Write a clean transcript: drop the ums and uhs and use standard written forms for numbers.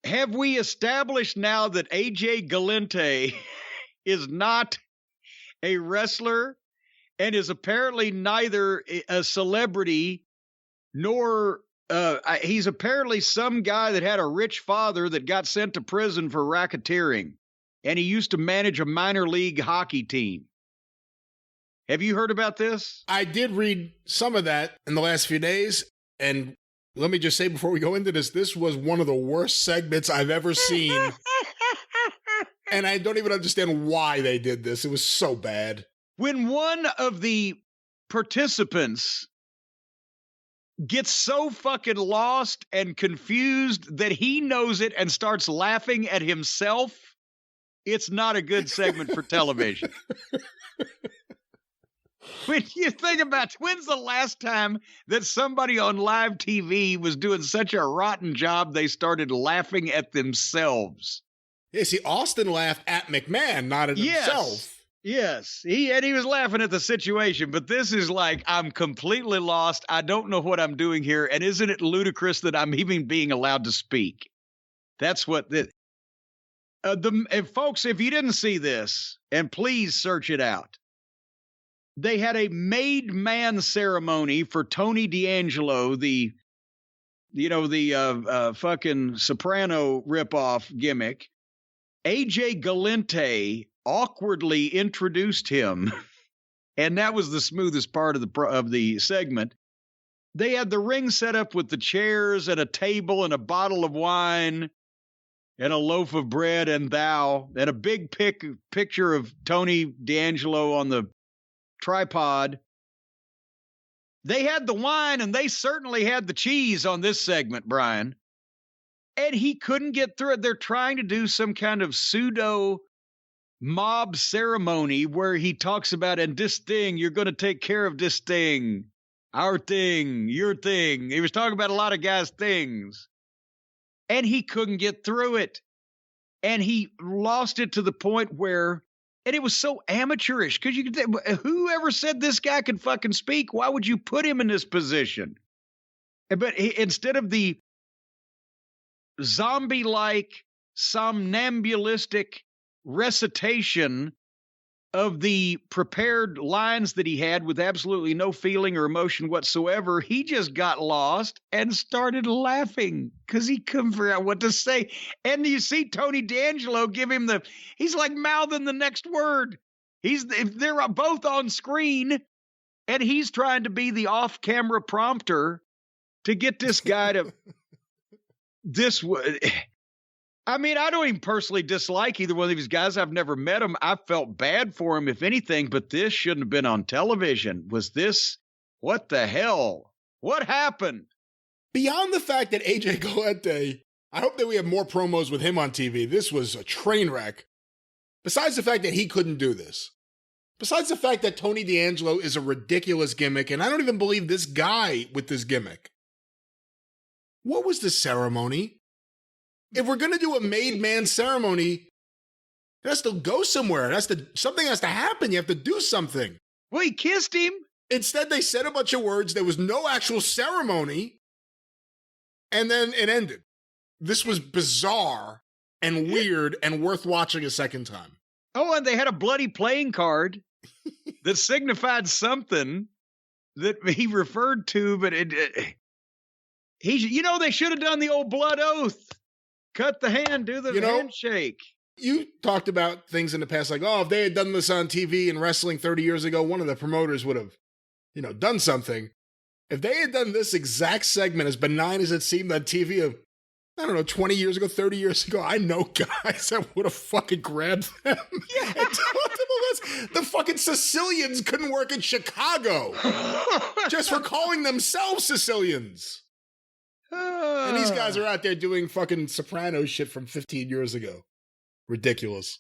have we established now that AJ Galante is not a wrestler and is apparently neither a celebrity nor he's apparently some guy that had a rich father that got sent to prison for racketeering, and he used to manage a minor league hockey team. Have you heard about this? I did read some of that in the last few days, and let me just say before we go into this was one of the worst segments I've ever seen. And I don't even understand why they did this. It was so bad. When one of the participants gets so fucking lost and confused that he knows it and starts laughing at himself, it's not a good segment for television. When you think about when's the last time that somebody on live TV was doing such a rotten job they started laughing at themselves? Yeah, see, Austin laughed at McMahon, not at himself. Yes, he was laughing at the situation, but this is like, I'm completely lost. I don't know what I'm doing here, and isn't it ludicrous that I'm even being allowed to speak? That's what folks, if you didn't see this, and please search it out, they had a made man ceremony for Tony D'Angelo, the fucking Soprano ripoff gimmick. AJ Galante awkwardly introduced him, and that was the smoothest part of the segment. They had the ring set up with the chairs and a table and a bottle of wine and a loaf of bread and a big picture of Tony D'Angelo on the tripod. They had the wine and they certainly had the cheese on this segment, Brian. And he couldn't get through it. They're trying to do some kind of pseudo mob ceremony where he talks about, and this thing, you're going to take care of this thing, our thing, your thing. He was talking about a lot of guys' things. And he couldn't get through it. And he lost it to the point where, and it was so amateurish, because whoever said this guy could fucking speak, why would you put him in this position? But instead of the zombie-like, somnambulistic recitation of the prepared lines that he had with absolutely no feeling or emotion whatsoever, he just got lost and started laughing because he couldn't figure out what to say. And you see Tony D'Angelo give him he's like mouthing the next word. They're both on screen, and he's trying to be the off-camera prompter to get this guy to I mean, I don't even personally dislike either one of these guys. I've never met him. I felt bad for him, if anything, but this shouldn't have been on television. What the hell? What happened? Beyond the fact that AJ Galante, I hope that we have more promos with him on TV. This was a train wreck. Besides the fact that he couldn't do this. Besides the fact that Tony D'Angelo is a ridiculous gimmick, and I don't even believe this guy with this gimmick. What was the ceremony? If we're going to do a made man ceremony, it has to go somewhere. Something has to happen. You have to do something. Well, he kissed him. Instead, they said a bunch of words. There was no actual ceremony. And then it ended. This was bizarre and weird and worth watching a second time. Oh, and they had a bloody playing card that signified something that he referred to, but they should have done the old blood oath. Cut the hand, do the handshake. You talked about things in the past like, if they had done this on TV and wrestling 30 years ago, one of the promoters would have, done something. If they had done this exact segment, as benign as it seemed on TV of, 20 years ago, 30 years ago, I know guys that would have fucking grabbed them. Yeah. And told them the fucking Sicilians couldn't work in Chicago just for calling themselves Sicilians. And these guys are out there doing fucking Soprano shit from 15 years ago. Ridiculous.